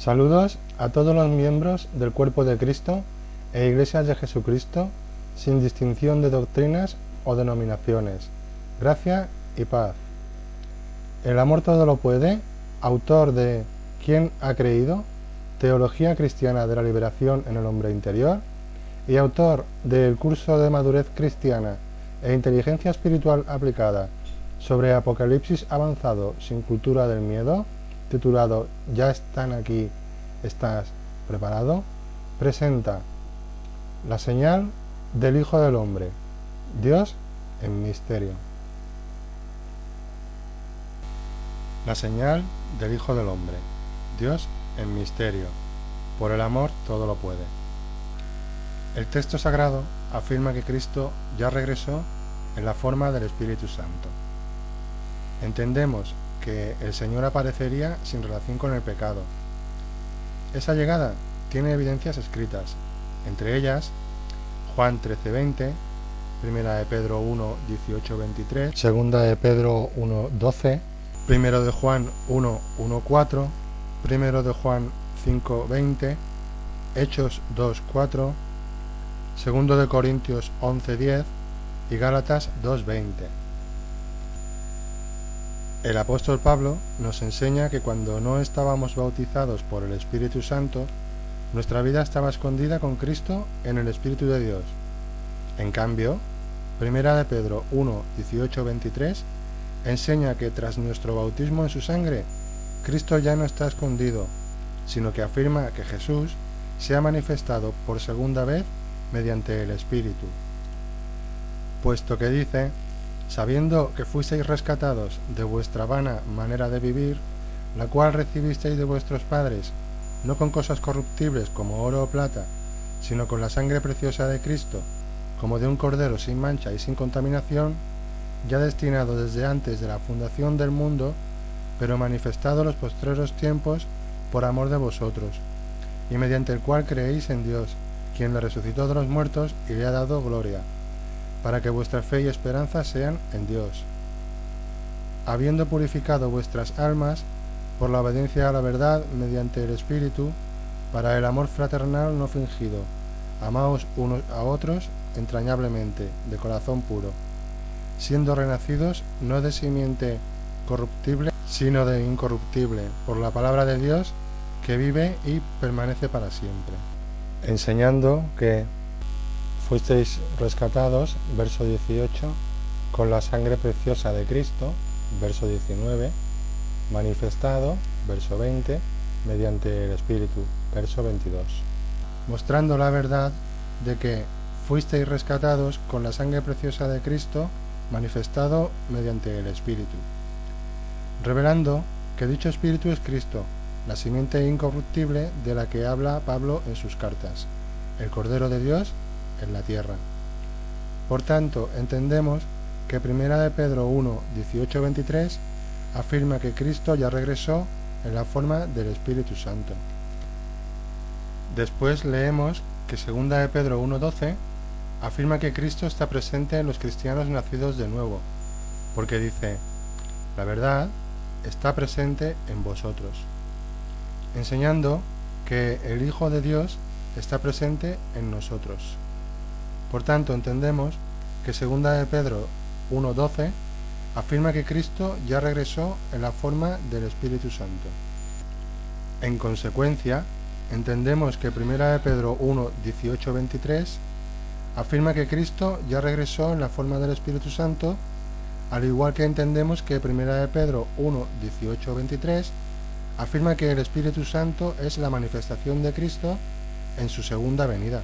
Saludos a todos los miembros del Cuerpo de Cristo e Iglesias de Jesucristo, sin distinción de doctrinas o denominaciones. Gracia y paz. El amor todo lo puede, autor de ¿Quién ha creído?, Teología cristiana de la liberación en el hombre interior, y autor del curso de madurez cristiana e inteligencia espiritual aplicada sobre Apocalipsis avanzado sin cultura del miedo, titulado Ya están aquí, ¿estás preparado?, presenta la señal del Hijo del Hombre, Dios en misterio. La señal del Hijo del Hombre, Dios en misterio, por el amor todo lo puede. El texto sagrado afirma que Cristo ya regresó en la forma del Espíritu Santo. Entendemos que el Señor aparecería sin relación con el pecado. Esa llegada tiene evidencias escritas, entre ellas Juan 13:20, Primera de Pedro 1:18-23, Segunda de Pedro 1:12, Primero de Juan 1:1-4, Primero de Juan 5:20, Hechos 2:4, Segundo de Corintios 11:10 y Gálatas 2:20. El apóstol Pablo nos enseña que cuando no estábamos bautizados por el Espíritu Santo, nuestra vida estaba escondida con Cristo en el Espíritu de Dios. En cambio, Primera de Pedro 1:18-23 enseña que tras nuestro bautismo en su sangre, Cristo ya no está escondido, sino que afirma que Jesús se ha manifestado por segunda vez mediante el Espíritu. Puesto que dice, sabiendo que fuisteis rescatados de vuestra vana manera de vivir, la cual recibisteis de vuestros padres, no con cosas corruptibles como oro o plata, sino con la sangre preciosa de Cristo, como de un cordero sin mancha y sin contaminación, ya destinado desde antes de la fundación del mundo, pero manifestado en los postreros tiempos por amor de vosotros, y mediante el cual creéis en Dios, quien le resucitó de los muertos y le ha dado gloria, para que vuestra fe y esperanza sean en Dios. Habiendo purificado vuestras almas por la obediencia a la verdad mediante el Espíritu, para el amor fraternal no fingido, amaos unos a otros entrañablemente, de corazón puro, siendo renacidos no de simiente corruptible, sino de incorruptible, por la palabra de Dios, que vive y permanece para siempre. Enseñando que fuisteis rescatados, verso 18, con la sangre preciosa de Cristo, verso 19, manifestado, verso 20, mediante el Espíritu, verso 22. Mostrando la verdad de que fuisteis rescatados con la sangre preciosa de Cristo, manifestado mediante el Espíritu. Revelando que dicho Espíritu es Cristo, la simiente incorruptible de la que habla Pablo en sus cartas, el Cordero de Dios en la tierra. Por tanto, entendemos que Primera de Pedro 1:18-23 afirma que Cristo ya regresó en la forma del Espíritu Santo. Después leemos que Segunda de Pedro 1:12 afirma que Cristo está presente en los cristianos nacidos de nuevo, porque dice, la verdad está presente en vosotros, enseñando que el Hijo de Dios está presente en nosotros. Por tanto, entendemos que Segunda de Pedro 1:12 afirma que Cristo ya regresó en la forma del Espíritu Santo. En consecuencia, entendemos que Primera de Pedro 1:18-23 afirma que Cristo ya regresó en la forma del Espíritu Santo, al igual que entendemos que Primera de Pedro 1:18-23 afirma que el Espíritu Santo es la manifestación de Cristo en su segunda venida.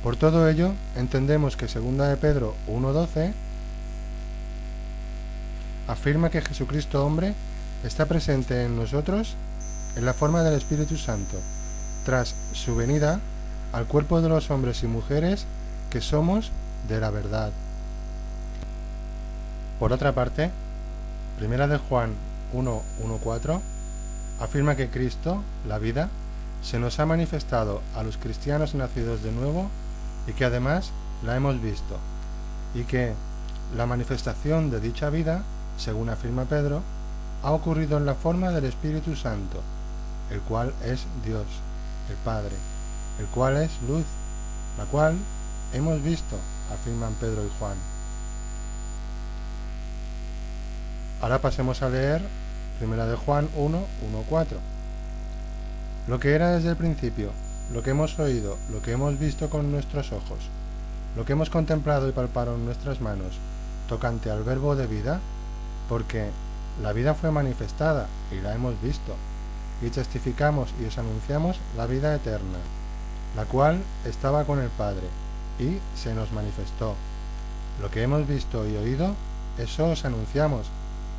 Por todo ello, entendemos que Segunda de Pedro 1:12 afirma que Jesucristo hombre está presente en nosotros en la forma del Espíritu Santo, tras su venida al cuerpo de los hombres y mujeres que somos de la verdad. Por otra parte, Primera de Juan 1:1-4 afirma que Cristo, la vida, se nos ha manifestado a los cristianos nacidos de nuevo y que además la hemos visto, y que la manifestación de dicha vida, según afirma Pedro, ha ocurrido en la forma del Espíritu Santo, el cual es Dios, el Padre, el cual es luz, la cual hemos visto, afirman Pedro y Juan. Ahora pasemos a leer 1 de Juan 1, 1, 4. Lo que era desde el principio, lo que hemos oído, lo que hemos visto con nuestros ojos, lo que hemos contemplado y palpado en nuestras manos, tocante al verbo de vida, porque la vida fue manifestada y la hemos visto, y testificamos y os anunciamos la vida eterna, la cual estaba con el Padre, y se nos manifestó. Lo que hemos visto y oído, eso os anunciamos,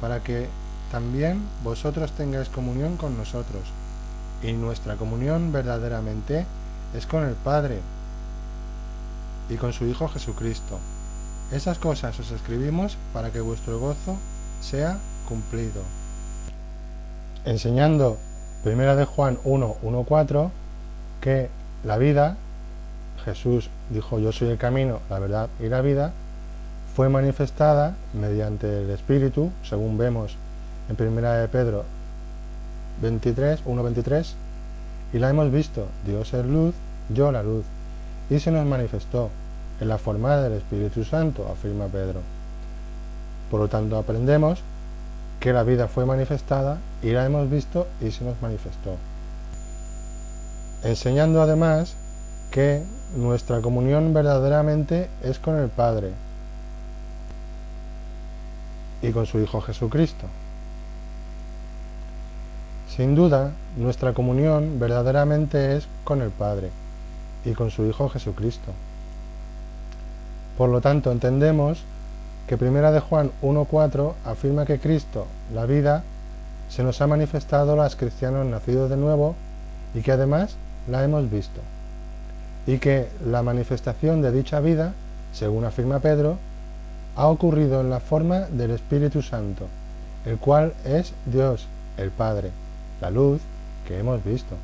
para que también vosotros tengáis comunión con nosotros, y nuestra comunión verdaderamente es con el Padre y con su Hijo Jesucristo. Esas cosas os escribimos para que vuestro gozo sea cumplido. Enseñando 1 de Juan 1, 1, 4, que la vida, Jesús dijo: yo soy el camino, la verdad y la vida, fue manifestada mediante el Espíritu, según vemos en 1 de Pedro 1, 23, y la hemos visto, Dios es luz, yo la luz, y se nos manifestó en la forma del Espíritu Santo, afirma Pedro. Por lo tanto, aprendemos que la vida fue manifestada y la hemos visto y se nos manifestó. Enseñando además que nuestra comunión verdaderamente es con el Padre y con su Hijo Jesucristo. Sin duda, nuestra comunión verdaderamente es con el Padre y con su Hijo Jesucristo. Por lo tanto, entendemos que 1 de Juan 1.4 afirma que Cristo, la vida, se nos ha manifestado a los cristianos nacidos de nuevo y que además la hemos visto. Y que la manifestación de dicha vida, según afirma Pedro, ha ocurrido en la forma del Espíritu Santo, el cual es Dios, el Padre, la luz que hemos visto.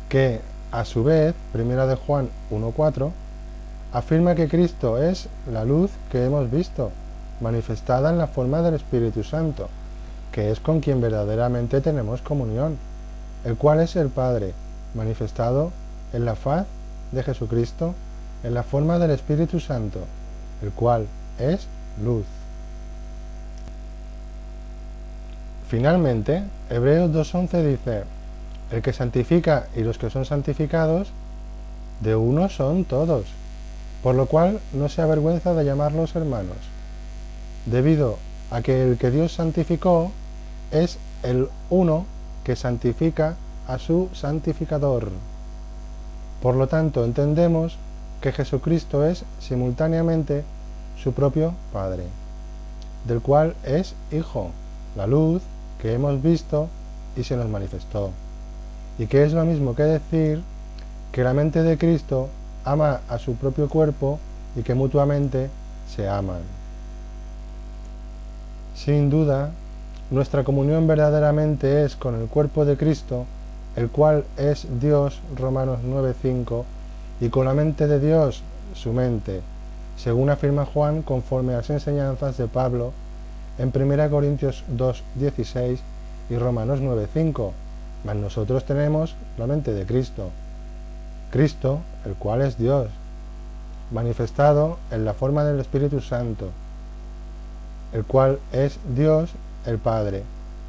Que, a su vez, 1 de Juan 1.4 afirma que Cristo es la luz que hemos visto, manifestada en la forma del Espíritu Santo, que es con quien verdaderamente tenemos comunión, el cual es el Padre, manifestado en la faz de Jesucristo, en la forma del Espíritu Santo, el cual es luz. Finalmente, Hebreos 2.11 dice: el que santifica y los que son santificados, de uno son todos, por lo cual no se avergüenza de llamarlos hermanos, debido a que el que Dios santificó es el uno que santifica a su santificador. Por lo tanto, entendemos que Jesucristo es simultáneamente su propio Padre, del cual es Hijo, la luz que hemos visto y se nos manifestó, y que es lo mismo que decir que la mente de Cristo ama a su propio cuerpo y que mutuamente se aman. Sin duda, nuestra comunión verdaderamente es con el cuerpo de Cristo, el cual es Dios, Romanos 9.5, y con la mente de Dios, su mente, según afirma Juan conforme a las enseñanzas de Pablo en 1 Corintios 2.16 y Romanos 9.5, mas nosotros tenemos la mente de Cristo. Cristo, el cual es Dios, manifestado en la forma del Espíritu Santo, el cual es Dios el Padre,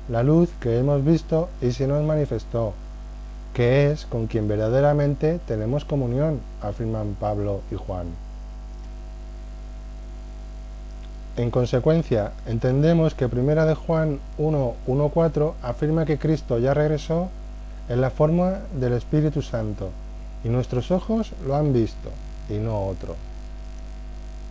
la luz que hemos visto y se nos manifestó, que es con quien verdaderamente tenemos comunión, afirman Pablo y Juan. En consecuencia, entendemos que 1 de Juan 1.1.4 afirma que Cristo ya regresó en la forma del Espíritu Santo, y nuestros ojos lo han visto, y no otro.